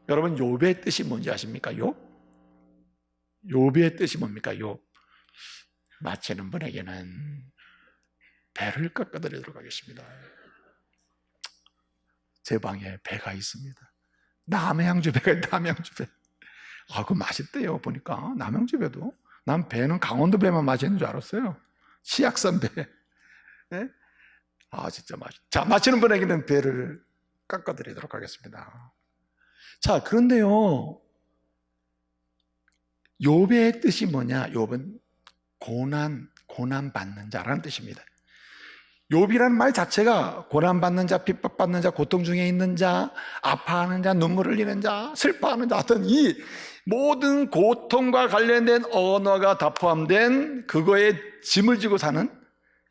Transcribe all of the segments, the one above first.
여러분, 욥의 뜻이 뭔지 아십니까? 욥의 뜻이 뭡니까? 욥. 마치는 분에게는 배를 깎아드리도록 하겠습니다. 제 방에 배가 있습니다. 남양주 배가 있다. 남양주 배. 그 맛있대요. 보니까 남양주 배도. 난 배는 강원도 배만 맛있는 줄 알았어요. 치악산 배. 네? 진짜 맛있. 자, 마치는 분에게는 배를 깎아드리도록 하겠습니다. 자, 그런데요, 욥의 뜻이 뭐냐? 욥은 고난 받는 자라는 뜻입니다. 욥이라는 말 자체가 고난받는 자, 핍박받는 자, 고통 중에 있는 자, 아파하는 자, 눈물 흘리는 자, 슬퍼하는 자, 어떤 이 모든 고통과 관련된 언어가 다 포함된 그거에 짐을 지고 사는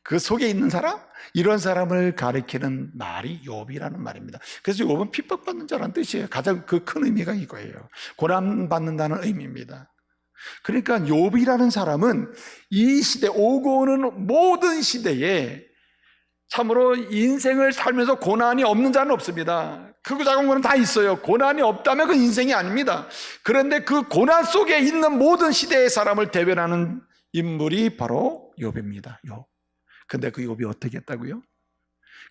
그 속에 있는 사람, 이런 사람을 가리키는 말이 욥이라는 말입니다. 그래서 욥은 핍박받는 자라는 뜻이에요. 가장 그 큰 의미가 이거예요. 고난받는다는 의미입니다. 그러니까 욥이라는 사람은 이 시대, 오고 오는 모든 시대에 참으로 인생을 살면서 고난이 없는 자는 없습니다. 크고 작은 거는 다 있어요. 고난이 없다면 그 인생이 아닙니다. 그런데 그 고난 속에 있는 모든 시대의 사람을 대변하는 인물이 바로 욥입니다. 욥. 근데 그 욥이 어떻게 했다고요?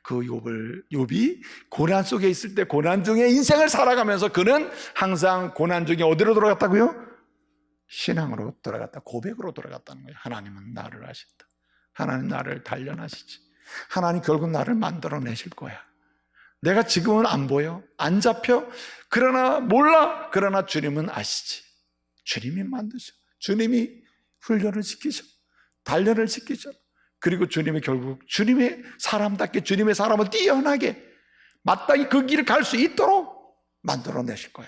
그 욥이 고난 속에 있을 때 고난 중에 인생을 살아가면서 그는 항상 고난 중에 어디로 돌아갔다고요? 신앙으로 돌아갔다. 고백으로 돌아갔다는 거예요. 하나님은 나를 아신다. 하나님 나를 단련하시지. 하나님 결국 나를 만들어내실 거야. 내가 지금은 안 보여, 안 잡혀, 그러나 몰라. 그러나 주님은 아시지. 주님이 만드셔. 주님이 훈련을 시키셔. 단련을 시키셔. 그리고 주님이 결국 주님의 사람답게 주님의 사람을 뛰어나게 마땅히 그 길을 갈 수 있도록 만들어내실 거야.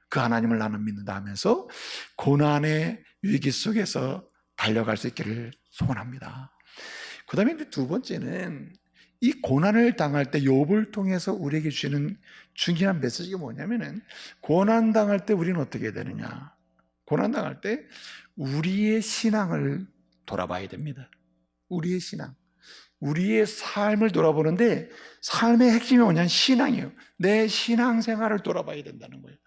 그 하나님을 나는 믿는다 하면서 고난의 위기 속에서 달려갈 수 있기를 소원합니다. 그 다음에 두 번째는 이 고난을 당할 때 욥을 통해서 우리에게 주시는 중요한 메시지가 뭐냐면은, 고난 당할 때 우리는 어떻게 해야 되느냐? 고난 당할 때 우리의 신앙을 돌아봐야 됩니다. 우리의 신앙, 우리의 삶을 돌아보는데 삶의 핵심이 뭐냐면 신앙이에요. 내 신앙생활을 돌아봐야 된다는 거예요.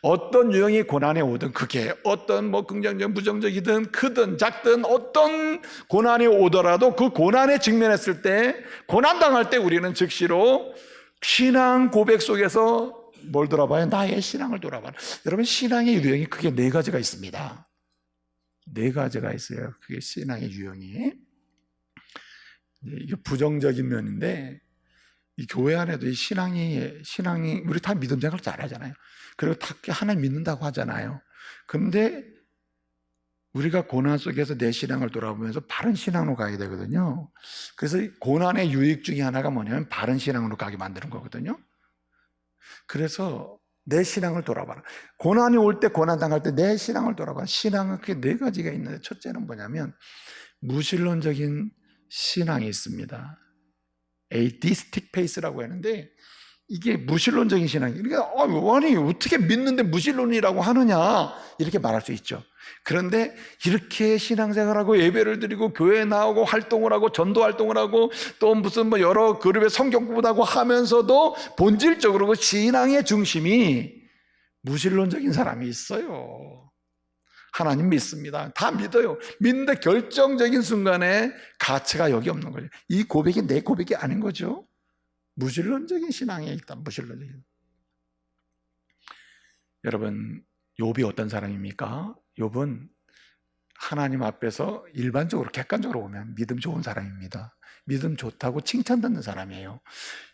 어떤 유형의 고난이 오든, 그게 어떤 긍정적 부정적이든 크든 작든 어떤 고난이 오더라도 그 고난에 직면했을 때, 고난당할 때 우리는 즉시로 신앙 고백 속에서 뭘 돌아봐요? 나의 신앙을 돌아봐요. 여러분, 신앙의 유형이 크게 네 가지가 있습니다. 네 가지가 있어요. 그게 신앙의 유형이. 이게 부정적인 면인데, 이 교회 안에도 이 신앙이 우리 다 믿음 생활 잘하잖아요. 그리고 다 하나님 믿는다고 하잖아요. 그런데 우리가 고난 속에서 내 신앙을 돌아보면서 바른 신앙으로 가야 되거든요. 그래서 고난의 유익 중에 하나가 뭐냐면 바른 신앙으로 가게 만드는 거거든요. 그래서 내 신앙을 돌아봐라. 고난이 올 때, 고난 당할 때 내 신앙을 돌아봐. 신앙은 크게 네 가지가 있는데, 첫째는 뭐냐면 무신론적인 신앙이 있습니다. 에이티스틱 페이스라고 하는데, 이게 무신론적인 신앙이에요. 그러니까 아니 어떻게 믿는데 무신론이라고 하느냐, 이렇게 말할 수 있죠. 그런데 이렇게 신앙생활하고 예배를 드리고 교회에 나오고 활동을 하고 전도 활동을 하고 또 무슨 여러 그룹의 성경 공부하고 하면서도 본질적으로 그 신앙의 중심이 무신론적인 사람이 있어요. 하나님 믿습니다. 다 믿어요. 믿는데 결정적인 순간에 가치가 여기 없는 거죠. 이 고백이 내 고백이 아닌 거죠. 무신론적인 신앙에 일단 무신론적인. 여러분, 욥이 어떤 사람입니까? 욥은 하나님 앞에서 일반적으로 객관적으로 보면 믿음 좋은 사람입니다. 믿음 좋다고 칭찬받는 사람이에요.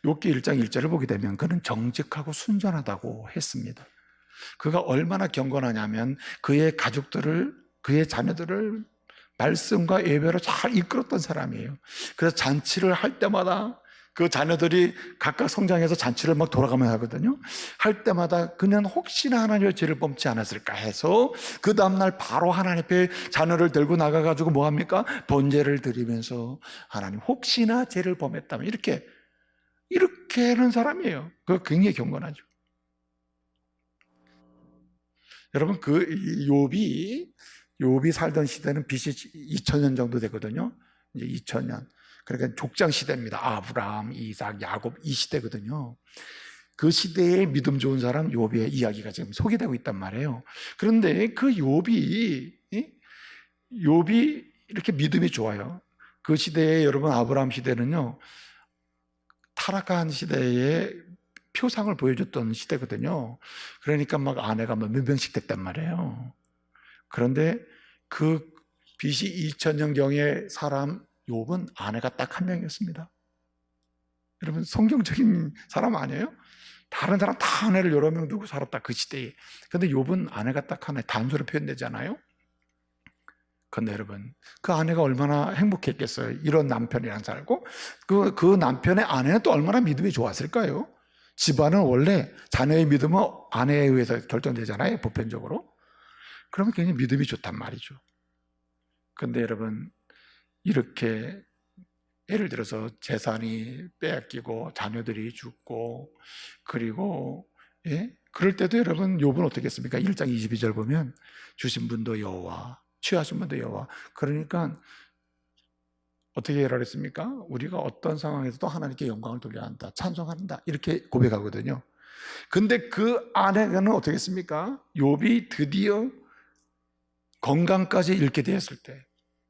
욥기 1장 1절을 보게 되면 그는 정직하고 순전하다고 했습니다. 그가 얼마나 경건하냐면 그의 가족들을, 그의 자녀들을 말씀과 예배로 잘 이끌었던 사람이에요. 그래서 잔치를 할 때마다 그 자녀들이 각각 성장해서 잔치를 막 돌아가며 하거든요. 할 때마다 그는 혹시나 하나님의 죄를 범치 않았을까 해서 그 다음날 바로 하나님 앞에 자녀를 들고 나가가지고 뭐합니까? 번제를 드리면서 하나님 혹시나 죄를 범했다면 이렇게 하는 사람이에요. 그거 굉장히 경건하죠. 여러분, 그 욥이 살던 시대는 BC 2000년 정도 되거든요. 이제 2000년. 그러니까 족장 시대입니다. 아브라함, 이삭, 야곱 이 시대거든요. 그 시대의 믿음 좋은 사람 욥의 이야기가 지금 소개되고 있단 말이에요. 그런데 그 욥이 이렇게 믿음이 좋아요. 그 시대에 여러분 아브라함 시대는요, 타락한 시대의 표상을 보여줬던 시대거든요. 그러니까 막 아내가 몇 명씩 됐단 말이에요. 그런데 그 BC 2000년경의 사람 욥은 아내가 딱 한 명이었습니다. 여러분 성경적인 사람 아니에요? 다른 사람 다 아내를 여러 명 두고 살았다, 그 시대에. 근데 욥은 아내가 딱 하나, 단서로 표현되잖아요. 근데 여러분 그 아내가 얼마나 행복했겠어요. 이런 남편이랑 살고 그 남편의 아내는 또 얼마나 믿음이 좋았을까요? 집안은 원래 자녀의 믿음은 아내에 의해서 결정되잖아요, 보편적으로. 그러면 굉장히 믿음이 좋단 말이죠. 근데 여러분 이렇게 예를 들어서 재산이 빼앗기고 자녀들이 죽고 그리고 그럴 때도 여러분 욥은 어떻게 했습니까? 1장 22절 보면 주신 분도 여호와, 취하신 분도 여호와. 그러니까 어떻게 해라 그랬습니까? 우리가 어떤 상황에서도 하나님께 영광을 돌려야 한다, 찬송한다, 이렇게 고백하거든요. 근데 그 아내는 어떻게 했습니까? 욥이 드디어 건강까지 잃게 되었을 때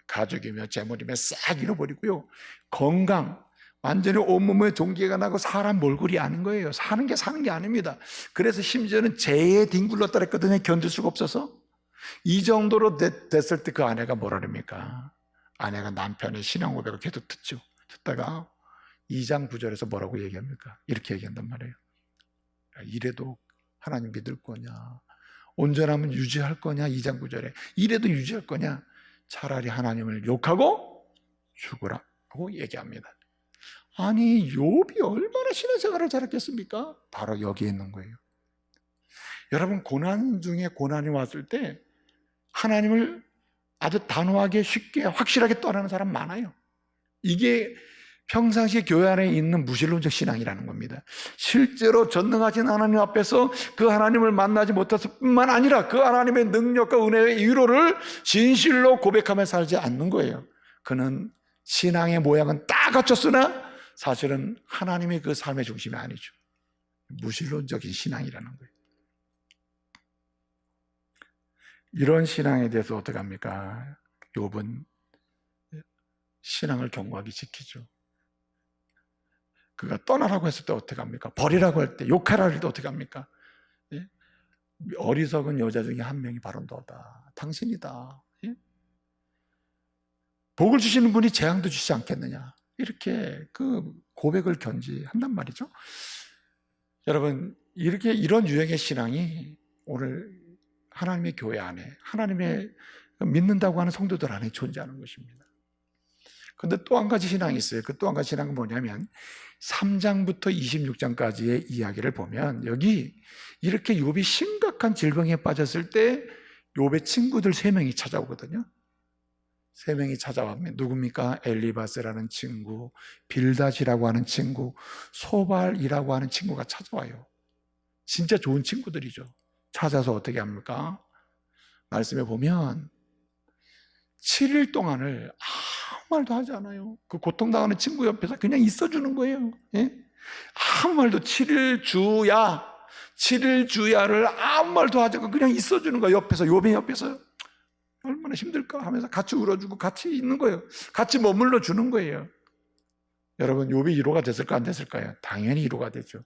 가족이며 재물이며 싹 잃어버리고요, 건강 완전히 온몸에 종기가 나고 사람 몰골이 아닌 거예요. 사는 게 아닙니다. 그래서 심지어는 재에 뒹굴렀다 그랬거든요. 견딜 수가 없어서. 이 정도로 됐을 때 그 아내가 뭐라 그럽니까? 아내가 남편의 신앙 고백을 계속 듣다가 2장 9절에서 뭐라고 얘기합니까? 이렇게 얘기한단 말이에요. 이래도 하나님 믿을 거냐? 온전함은 유지할 거냐? 2장 9절에 이래도 유지할 거냐? 차라리 하나님을 욕하고 죽으라고 얘기합니다. 아니 욥이 얼마나 신앙생활을 잘했겠습니까? 바로 여기에 있는 거예요. 여러분 고난 중에 고난이 왔을 때 하나님을 아주 단호하게 쉽게 확실하게 떠나는 사람 많아요. 이게 평상시에 교회 안에 있는 무신론적 신앙이라는 겁니다. 실제로 전능하신 하나님 앞에서 그 하나님을 만나지 못해서 뿐만 아니라 그 하나님의 능력과 은혜의 위로를 진실로 고백하며 살지 않는 거예요. 그는 신앙의 모양은 딱 갖췄으나 사실은 하나님이 그 삶의 중심이 아니죠. 무신론적인 신앙이라는 거예요. 이런 신앙에 대해서 어떻게 합니까? 욥은 신앙을 견고하게 지키죠. 그가 떠나라고 했을 때 어떻게 합니까? 버리라고 할 때, 욕하라 할 때 어떻게 합니까? 예? 어리석은 여자 중에 한 명이 바로 너다, 당신이다. 예? 복을 주시는 분이 재앙도 주시지 않겠느냐, 이렇게 그 고백을 견지한단 말이죠. 여러분 이렇게 이런 유형의 신앙이 오늘 하나님의 교회 안에, 하나님의 믿는다고 하는 성도들 안에 존재하는 것입니다. 그런데 또 한 가지 신앙이 있어요. 그 또 한 가지 신앙은 뭐냐면 3장부터 26장까지의 이야기를 보면 여기 이렇게 욥이 심각한 질병에 빠졌을 때 욥의 친구들 3명이 찾아오거든요. 3명이 찾아오면 누굽니까? 엘리바스라는 친구, 빌닷이라고 하는 친구, 소발이라고 하는 친구가 찾아와요. 진짜 좋은 친구들이죠. 찾아서 어떻게 합니까? 말씀에 보면 7일 동안을 아무 말도 하지 않아요. 그 고통당하는 친구 옆에서 그냥 있어주는 거예요. 예? 아무 말도 7일 주야를 아무 말도 하지 않고 그냥 있어주는 거예요. 옆에서, 욥의 옆에서. 얼마나 힘들까 하면서 같이 울어주고 같이 있는 거예요. 같이 머물러 주는 거예요. 여러분 욥이 위로가 됐을까 안 됐을까요? 당연히 위로가 되죠.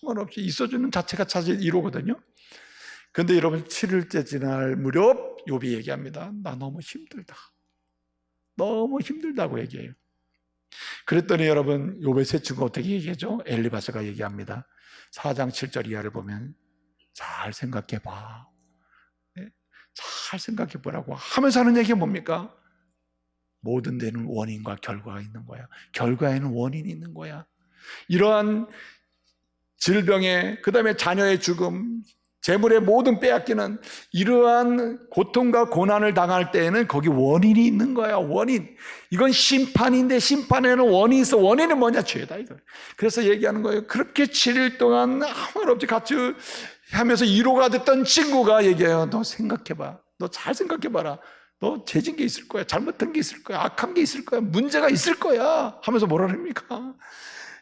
아무 말 없이 있어주는 자체가 사실 위로거든요. 근데 여러분 7일째 지날 무렵 욥이 얘기합니다. 나 너무 힘들다. 너무 힘들다고 얘기해요. 그랬더니 여러분 욥의 세 친구가 어떻게 얘기하죠? 엘리바스가 얘기합니다. 4장 7절 이하를 보면 잘 생각해 봐. 잘 생각해 보라고 하면서 하는 얘기가 뭡니까? 모든 데는 원인과 결과가 있는 거야. 결과에는 원인이 있는 거야. 이러한 질병에, 그 다음에 자녀의 죽음, 재물의 모든 빼앗기는 이러한 고통과 고난을 당할 때에는 거기 원인이 있는 거야. 원인. 이건 심판인데 심판에는 원인이 있어. 원인은 뭐냐? 죄다 이거. 그래서 얘기하는 거예요. 그렇게 7일 동안 아무 말 없이 같이 하면서 위로가 됐던 친구가 얘기해요. 너 생각해봐. 너 잘 생각해봐라. 너 죄진 게 있을 거야. 잘못된 게 있을 거야. 악한 게 있을 거야. 문제가 있을 거야. 하면서 뭐라 합니까?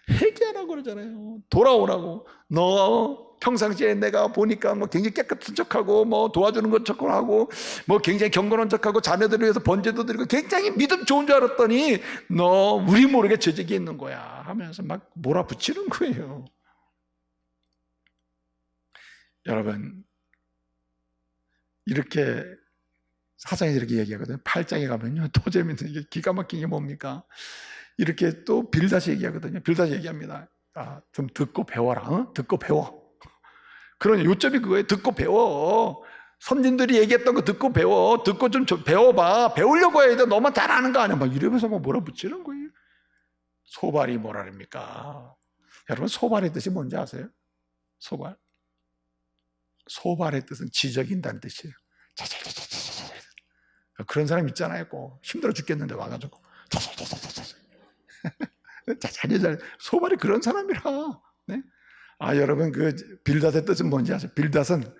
회개하라고 그러잖아요. 돌아오라고. 너 평상시에 내가 보니까 뭐 굉장히 깨끗한 척하고 뭐 도와주는 것 척하고 뭐 굉장히 경건한 척하고 자녀들을 위해서 번제도 드리고 굉장히 믿음 좋은 줄 알았더니 너 우리 모르게 저적이 있는 거야 하면서 막 몰아붙이는 거예요. 여러분, 이렇게 사장이 이렇게 얘기하거든요. 8장에 가면요 또 재밌는 게 기가 막힌 게 뭡니까? 이렇게 또 빌닷이 얘기하거든요. 빌닷이 얘기합니다. 좀 듣고 배워라. 듣고 배워. 그런 요점이 그거예요. 듣고 배워. 선진들이 얘기했던 거 듣고 배워. 듣고 좀 배워봐. 배우려고 해야 돼. 너만 잘하는 거 아니야. 막 이러면서 막 몰아붙이는 거예요. 소발이 뭐라랍니까? 여러분, 소발의 뜻이 뭔지 아세요? 소발. 소발의 뜻은 지적인다는 뜻이에요. 그런 사람 있잖아요. 꼭 힘들어 죽겠는데 와가지고 소발이 그런 사람이라. 네? 여러분, 그 빌닷의 뜻은 뭔지 아세요? 빌닷은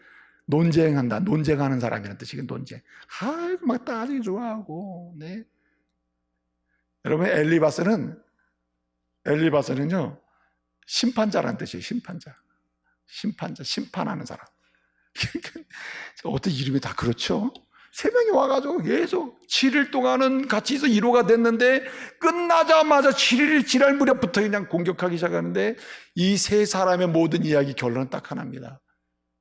논쟁한다, 논쟁하는 사람이라는 뜻이에요. 논쟁. 막 따지기 좋아하고. 네. 여러분, 엘리바스는요 심판자라는 뜻이에요. 심판자, 심판하는 사람. 어떻게 이름이 다 그렇죠? 세 명이 와가지고 계속 7일 동안은 같이 있어 1호가 됐는데 끝나자마자 7일 지날 무렵부터 그냥 공격하기 시작하는데 이 세 사람의 모든 이야기 결론은 딱 하나입니다.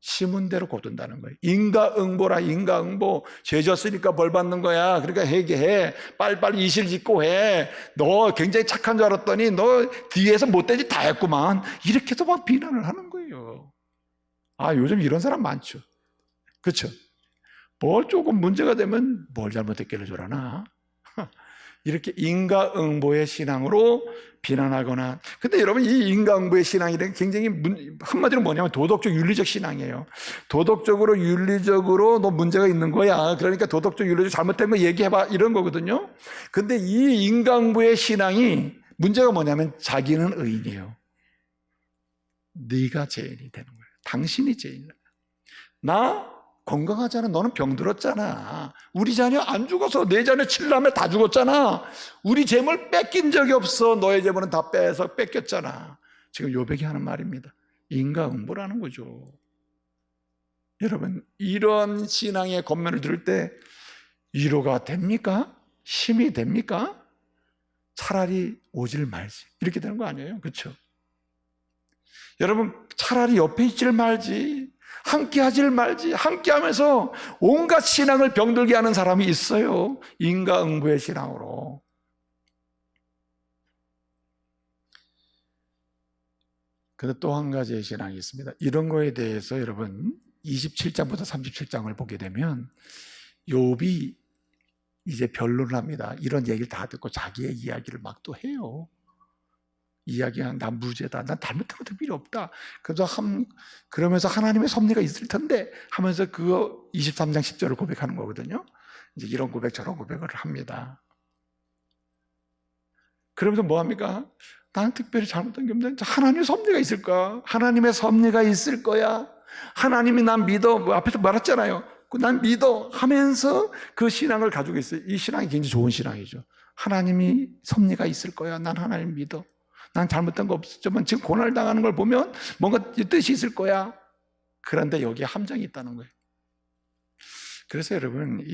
심은 대로 거둔다는 거예요. 인과응보라. 인과응보. 죄 졌으니까 벌 받는 거야. 그러니까 회개해. 빨리빨리 이실 짓고 해. 너 굉장히 착한 줄 알았더니 너 뒤에서 못된 짓 다 했구만. 이렇게 해서 막 비난을 하는 거예요. 요즘 이런 사람 많죠. 그렇죠? 뭘 조금 문제가 되면 뭘 잘못했길래 저러나. 이렇게 인과응보의 신앙으로 비난하거나. 근데 여러분, 이 인과응보의 신앙이란 굉장히 한마디로 뭐냐면 도덕적 윤리적 신앙이에요. 도덕적으로 윤리적으로 너 문제가 있는 거야. 그러니까 도덕적 윤리적 잘못된 거 얘기해봐, 이런 거거든요. 근데 이 인과응보의 신앙이 문제가 뭐냐면 자기는 의인이에요. 네가 죄인이 되는 거예요. 당신이 죄인이야. 나 건강하잖아. 너는 병들었잖아. 우리 자녀 안 죽어서 내 자녀 7남매 다 죽었잖아. 우리 재물 뺏긴 적이 없어. 너의 재물은 다 뺏겼잖아. 지금 요백이 하는 말입니다. 인과응보라는 거죠. 여러분, 이런 신앙의 겉면을 들을 때 위로가 됩니까? 힘이 됩니까? 차라리 오질 말지. 이렇게 되는 거 아니에요? 그렇죠? 여러분, 차라리 옆에 있질 말지. 함께 하질 말지. 함께 하면서 온갖 신앙을 병들게 하는 사람이 있어요. 인과응보의 신앙으로. 근데 또 한 가지의 신앙이 있습니다. 이런 거에 대해서 여러분 27장부터 37장을 보게 되면 욥이 이제 변론을 합니다. 이런 얘기를 다 듣고 자기의 이야기를 막 또 해요. 이야기한 난 무죄다. 난 잘못한 것도 필요 없다. 그러면서 하나님의 섭리가 있을 텐데 하면서 그거 23장 10절을 고백하는 거거든요. 이제 이런 고백 저런 고백을 합니다. 그러면서 뭐 합니까? 나는 특별히 잘못한 게 없는데 하나님의 섭리가 있을까? 하나님의 섭리가 있을 거야. 하나님이 난 믿어. 뭐 앞에서 말했잖아요. 난 믿어 하면서 그 신앙을 가지고 있어요. 이 신앙이 굉장히 좋은 신앙이죠. 하나님이 섭리가 있을 거야. 난 하나님 믿어. 난 잘못한 거 없었지만 지금 고난을 당하는 걸 보면 뭔가 뜻이 있을 거야. 그런데 여기에 함정이 있다는 거예요. 그래서 여러분,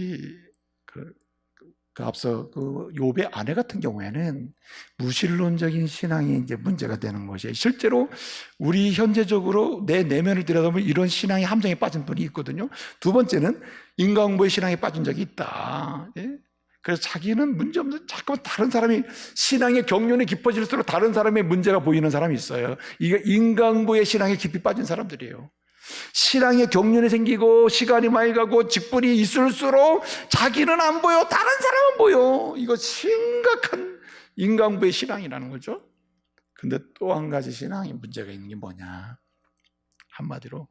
앞서 욥의 아내 같은 경우에는 무신론적인 신앙이 이제 문제가 되는 것이에요. 실제로 우리 현재적으로 내 내면을 들여다보면 이런 신앙의 함정에 빠진 분이 있거든요. 두 번째는 인과응보의 신앙에 빠진 적이 있다. 예? 그래서 자기는 문제없는 자꾸 다른 사람이 신앙의 경륜이 깊어질수록 다른 사람의 문제가 보이는 사람이 있어요. 이게 인과응보의 신앙에 깊이 빠진 사람들이에요. 신앙의 경륜이 생기고 시간이 많이 가고 직분이 있을수록 자기는 안 보여, 다른 사람은 보여. 이거 심각한 인과응보의 신앙이라는 거죠. 근데 또 한 가지 신앙에 문제가 있는 게 뭐냐? 한마디로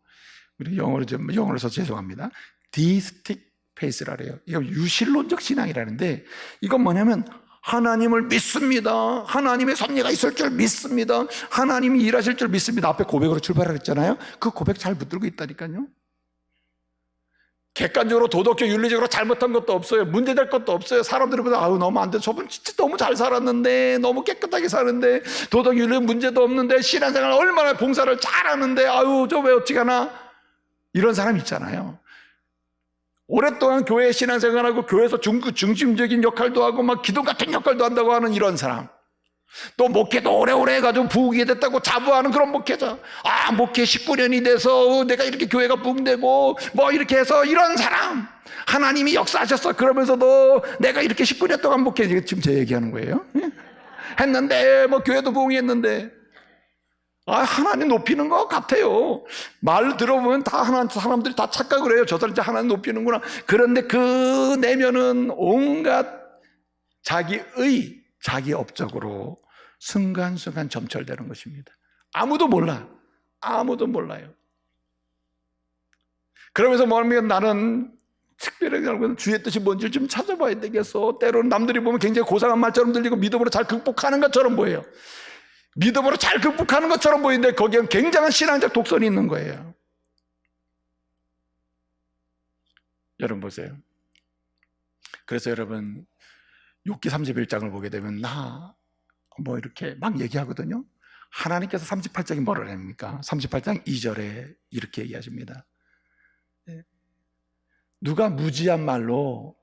우리 영어로 써서 죄송합니다. 디스틱 페이스라 그래요. 이거 유실론적 신앙이라는데 이건 뭐냐면 하나님을 믿습니다. 하나님의 섭리가 있을 줄 믿습니다. 하나님이 일하실 줄 믿습니다. 앞에 고백으로 출발을 했잖아요. 그 고백 잘 붙들고 있다니까요. 객관적으로 도덕적 윤리적으로 잘못한 것도 없어요. 문제될 것도 없어요. 사람들이 보다 아우 너무 안 돼. 저분 진짜 너무 잘 살았는데, 너무 깨끗하게 사는데, 도덕 윤리 문제도 없는데, 신앙생활 얼마나 봉사를 잘하는데, 아유 저 왜 어찌 가나, 이런 사람 있잖아요. 오랫동안 교회 신앙생활하고 교회에서 중심적인 역할도 하고 막 기도 같은 역할도 한다고 하는 이런 사람, 또 목회도 오래오래 해가지고 부흥이 됐다고 자부하는 그런 목회자, 아 목회 19년이 돼서 내가 이렇게 교회가 부흥되고 뭐 이렇게 해서, 이런 사람 하나님이 역사하셨어 그러면서도 내가 이렇게 19년 동안 목회, 지금 제 얘기하는 거예요, 했는데 뭐 교회도 부흥했는데, 아 하나님 높이는 것 같아요. 말 들어보면 다 사람들이 다 착각을 해요. 저 사람 이제 하나님 높이는구나. 그런데 그 내면은 온갖 자기 업적으로 순간순간 점철되는 것입니다. 아무도 몰라. 아무도 몰라요. 그러면서 뭐냐면 나는 특별하게 주의 뜻이 뭔지 좀 찾아봐야 되겠어. 때로는 남들이 보면 굉장히 고상한 말처럼 들리고 믿음으로 잘 극복하는 것처럼 보여요. 믿음으로 잘 극복하는 것처럼 보이는데 거기엔 굉장한 신앙적 독선이 있는 거예요. 여러분 보세요. 그래서 여러분 욥기 31장을 보게 되면 뭐 이렇게 막 얘기하거든요. 하나님께서 38장이 뭐를 합니까? 38장 2절에 이렇게 얘기하십니다. 누가 무지한 말로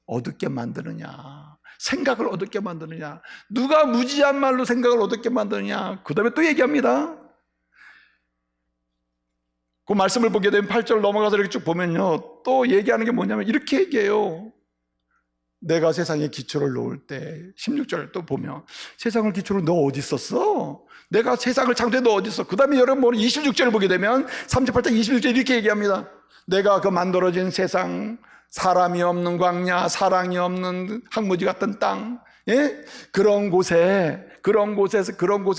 어둡게 만드느냐, 생각을 어둡게 만드느냐, 누가 무지한 말로 생각을 어둡게 만드느냐. 그 다음에 또 얘기합니다. 그 말씀을 보게 되면 8절 넘어가서 이렇게 쭉 보면요, 또 얘기하는 게 뭐냐면 이렇게 얘기해요. 내가 세상에 기초를 놓을 때, 16절 또 보면 세상을 기초로 너 어디 있었어? 내가 세상을 창조해 너 어디 있어? 그 다음에 여러분 26절을 보게 되면 38장 26절 이렇게 얘기합니다. 내가 그 만들어진 세상, 사람이 없는 광야, 사랑이 없는 항무지 같은 땅, 그런 곳에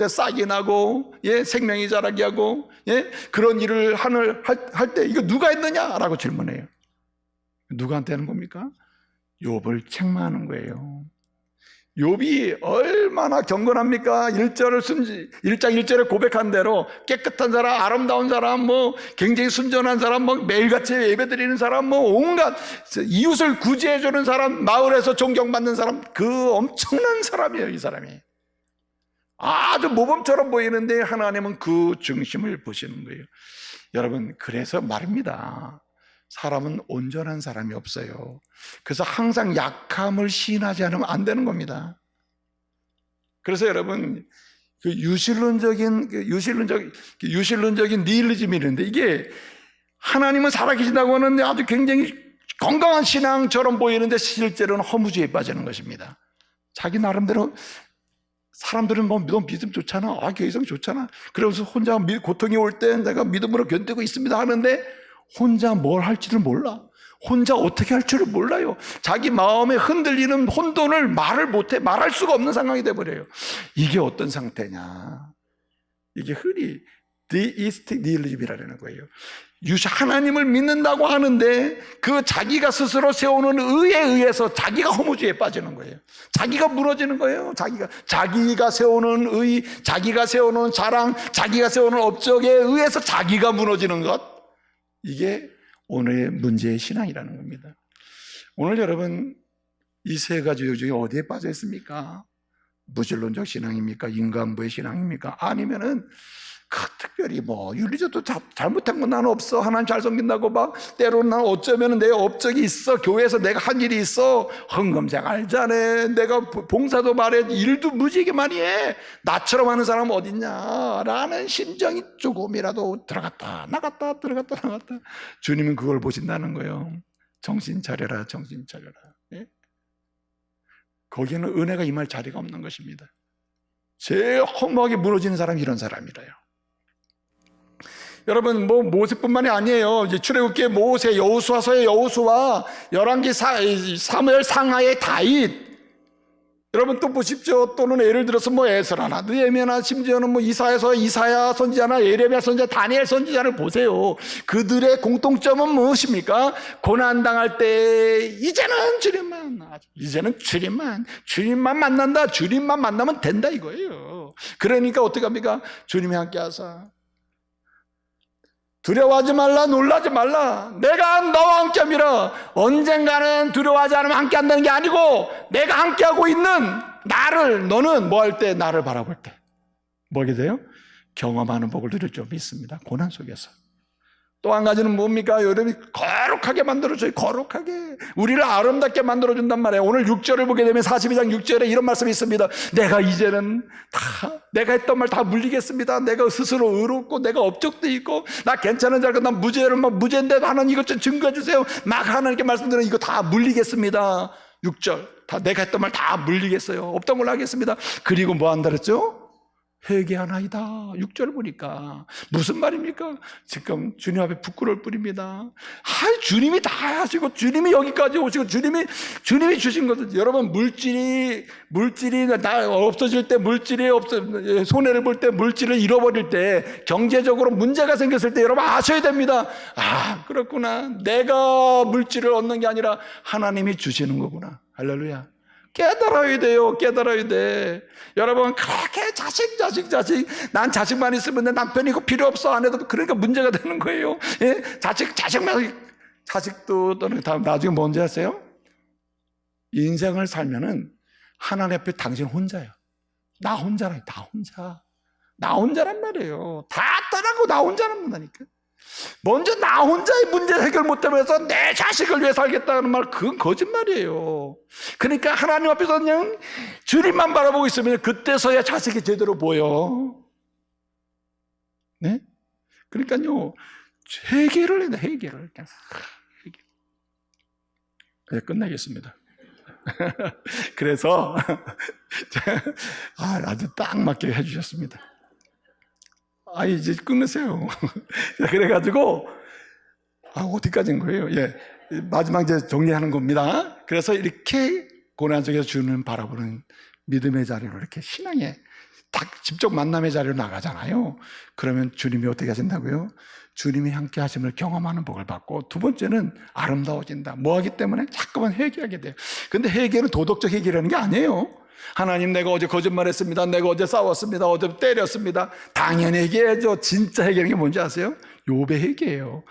싹이 나고, 생명이 자라게 하고, 그런 일을 할 때 이거 누가 했느냐라고 질문해요. 누구한테 하는 겁니까? 욥을 책망하는 거예요. 욥이 얼마나 경건합니까? 1장 1절에 고백한 대로 깨끗한 사람, 아름다운 사람, 뭐 굉장히 순전한 사람, 뭐 매일같이 예배드리는 사람, 뭐 온갖 이웃을 구제해주는 사람, 마을에서 존경받는 사람, 그 엄청난 사람이에요. 이 사람이 아주 모범처럼 보이는데 하나님은 그 중심을 보시는 거예요. 여러분, 그래서 말입니다. 사람은 온전한 사람이 없어요. 그래서 항상 약함을 시인하지 않으면 안 되는 겁니다. 그래서 여러분, 그 유실론적인 니힐리즘이 있는데, 이게 하나님은 살아계신다고 하는데 아주 굉장히 건강한 신앙처럼 보이는데 실제로는 허무주의에 빠지는 것입니다. 자기 나름대로 사람들은 뭐 믿음 좋잖아, 교회성 좋잖아, 그러면서 혼자 고통이 올 때 내가 믿음으로 견디고 있습니다 하는데 혼자 뭘 할지를 몰라. 혼자 어떻게 할 줄을 몰라요. 자기 마음에 흔들리는 혼돈을 말할 수가 없는 상황이 돼버려요. 이게 어떤 상태냐, 이게 흔히 데이스틱 니힐리즘이라는 거예요. 하나님을 믿는다고 하는데 그 자기가 스스로 세우는 의에 의해서 자기가 허무주의에 빠지는 거예요. 자기가 무너지는 거예요. 자기가 세우는 의, 자기가 세우는 자랑, 자기가 세우는 업적에 의해서 자기가 무너지는 것, 이게 오늘의 문제의 신앙이라는 겁니다. 오늘 여러분, 이 세 가지 중에 어디에 빠져 있습니까? 무신론적 신앙입니까? 인간부의 신앙입니까? 아니면은 특별히 뭐 윤리적도 잘못한 건 나는 없어, 하나님 잘 섬긴다고 막 때로는 난 어쩌면 내 업적이 있어, 교회에서 내가 한 일이 있어, 헌금장 잘해, 내가 봉사도 말해, 일도 무지하게 많이 해, 나처럼 하는 사람은 어딨냐 라는 심정이 조금이라도 들어갔다 나갔다 주님은 그걸 보신다는 거예요. 정신 차려라, 정신 차려라. 거기에는 은혜가 임할 자리가 없는 것입니다. 제일 허무하게 무너지는 사람이 이런 사람이래요. 여러분, 뭐 모세뿐만이 아니에요. 이제 출애굽기의 모세, 여호수아서의 여호수아, 열왕기 사무엘 상하의 다윗. 여러분 또 보십시오. 또는 예를 들어서 뭐 에스라나 느헤미야나 심지어는 뭐 이사야 선지자나 예레미야 선지자, 다니엘 선지자를 보세요. 그들의 공통점은 무엇입니까? 고난 당할 때 이제는 주님만 만난다, 주님만 만나면 된다 이거예요. 그러니까 어떻게 합니까? 주님이 함께 하사 두려워하지 말라, 놀라지 말라. 내가 너와 함께함이라. 언젠가는 두려워하지 않으면 함께 한다는 게 아니고, 내가 함께하고 있는 나를, 너는 뭐 할 때? 나를 바라볼 때 뭐게 돼요? 경험하는 복을 누릴 줄 믿습니다. 고난 속에서. 또 한 가지는 뭡니까? 여러분이 거룩하게 만들어줘요. 거룩하게. 우리를 아름답게 만들어준단 말이에요. 오늘 6절을 보게 되면 42장 6절에 이런 말씀이 있습니다. 내가 이제는 내가 했던 말 다 물리겠습니다. 내가 스스로 의롭고 내가 업적도 있고 나 괜찮은 줄 알고 난 무죄인데 하나님 이것 좀 증거해 주세요. 막 하나님께 말씀드리는 이거 다 물리겠습니다. 6절. 다 내가 했던 말 다 물리겠어요. 없던 걸로 하겠습니다. 그리고 뭐 한다 그랬죠? 회개하나이다. 6절 보니까 무슨 말입니까? 지금 주님 앞에 부끄러울 뿐입니다. 주님이 다 하시고 주님이 여기까지 오시고 주님이 주신 것은 여러분 물질이 다 없어질 때 손해를 볼 때 물질을 잃어버릴 때 경제적으로 문제가 생겼을 때 여러분 아셔야 됩니다. 그렇구나. 내가 물질을 얻는 게 아니라 하나님이 주시는 거구나. 할렐루야. 깨달아야 돼요. 깨달아야 돼. 여러분 그렇게 자식 난 자식만 있으면 내 남편이 이거 필요 없어 안 해도 그러니까 문제가 되는 거예요. 예? 자식도 또는 나중에 뭔지 아세요? 인생을 살면은 하나님 앞에 당신 혼자예요. 나 혼자란 말이에요. 다 떠나고 나 혼자란 말이니까. 먼저 나 혼자의 문제 해결 못하면서 내 자식을 위해 살겠다는 말, 그건 거짓말이에요. 그러니까 하나님 앞에서 그냥 주님만 바라보고 있으면 그때서야 자식이 제대로 보여. 네? 그러니까요, 회개를 해야 돼. 회개를. 네, 끝내겠습니다. 그래서 아주 딱 맞게 해주셨습니다. 이제 끊으세요. 그래가지고, 어디까지인 거예요? 예. 마지막 이제 정리하는 겁니다. 그래서 이렇게 고난 속에서 주님을 바라보는 믿음의 자리로 이렇게 신앙의 딱 직접 만남의 자리로 나가잖아요. 그러면 주님이 어떻게 하신다고요? 주님이 함께 하심을 경험하는 복을 받고, 두 번째는 아름다워진다. 뭐 하기 때문에? 자꾸만 회개하게 돼요. 근데 회개는 도덕적 회개라는 게 아니에요. 하나님 내가 어제 거짓말했습니다. 내가 어제 싸웠습니다. 어제 때렸습니다. 당연히 회개해야죠. 진짜 회개하는 게 뭔지 아세요? 욥의 회개예요.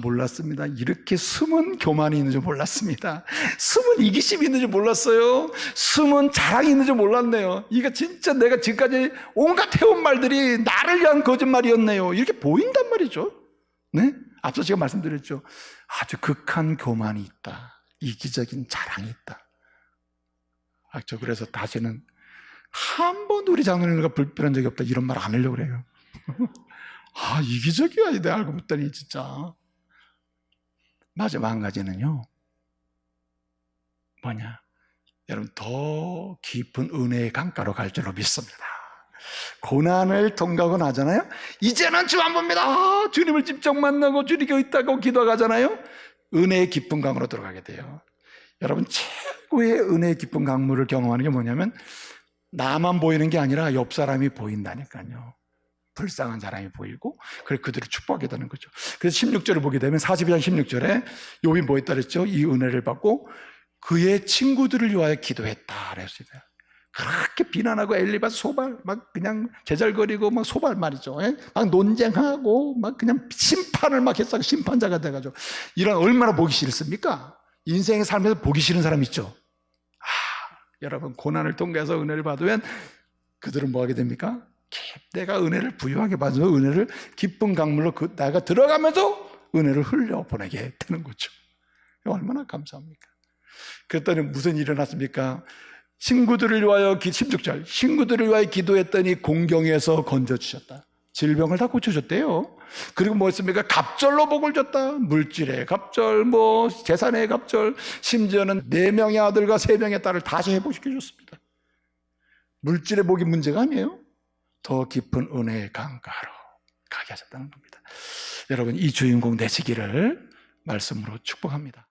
몰랐습니다. 이렇게 숨은 교만이 있는 줄 몰랐습니다. 숨은 이기심이 있는 줄 몰랐어요. 숨은 자랑이 있는 줄 몰랐네요. 이거 진짜 내가 지금까지 온갖 해온 말들이 나를 위한 거짓말이었네요. 이렇게 보인단 말이죠. 네? 앞서 제가 말씀드렸죠. 아주 극한 교만이 있다. 이기적인 자랑이 있다. 그래서 다시는 한 번도 우리 장로님과 불편한 적이 없다 이런 말 안 하려고 그래요. 이기적이야. 내가 알고 봤더니 진짜. 마지막 한 가지는요, 뭐냐, 여러분 더 깊은 은혜의 강가로 갈 줄로 믿습니다. 고난을 통과하고 나잖아요. 이제는 주 안 봅니다. 주님을 직접 만나고 주님께 있다고 기도하잖아요. 은혜의 깊은 강으로 들어가게 돼요. 여러분 최고의 은혜의 깊은 강물을 경험하는 게 뭐냐면 나만 보이는 게 아니라 옆 사람이 보인다니까요. 불쌍한 사람이 보이고 그래서 그들을 축복하게 되는 거죠. 그래서 16절을 보게 되면 42장 16절에 욥이 뭐 했다 그랬죠? 이 은혜를 받고 그의 친구들을 위하여 기도했다 그랬습니다. 그렇게 비난하고 엘리바스 소발 막 그냥 제잘거리고 막 소발 말이죠. 막 논쟁하고 막 그냥 심판을 막 했어. 심판자가 돼가지고 이런 얼마나 보기 싫습니까? 인생의 삶에서 보기 싫은 사람 있죠. 여러분 고난을 통과해서 은혜를 받으면 그들은 뭐 하게 됩니까? 내가 은혜를 부유하게 받아서 은혜를 기쁜 강물로 내가 들어가면서 은혜를 흘려보내게 되는 거죠. 얼마나 감사합니까? 그랬더니 무슨 일이 일어났습니까? 친구들을 위하여 16절 친구들을 위하여 기도했더니 공경에서 건져주셨다. 질병을 다 고쳐줬대요. 그리고 뭐 했습니까? 갑절로 복을 줬다. 물질의 갑절, 재산의 갑절, 심지어는 4명의 아들과 3명의 딸을 다시 회복시켜줬습니다. 물질의 복이 문제가 아니에요. 더 깊은 은혜의 강가로 가게 하셨다는 겁니다. 여러분 이 주인공 되시기를 말씀으로 축복합니다.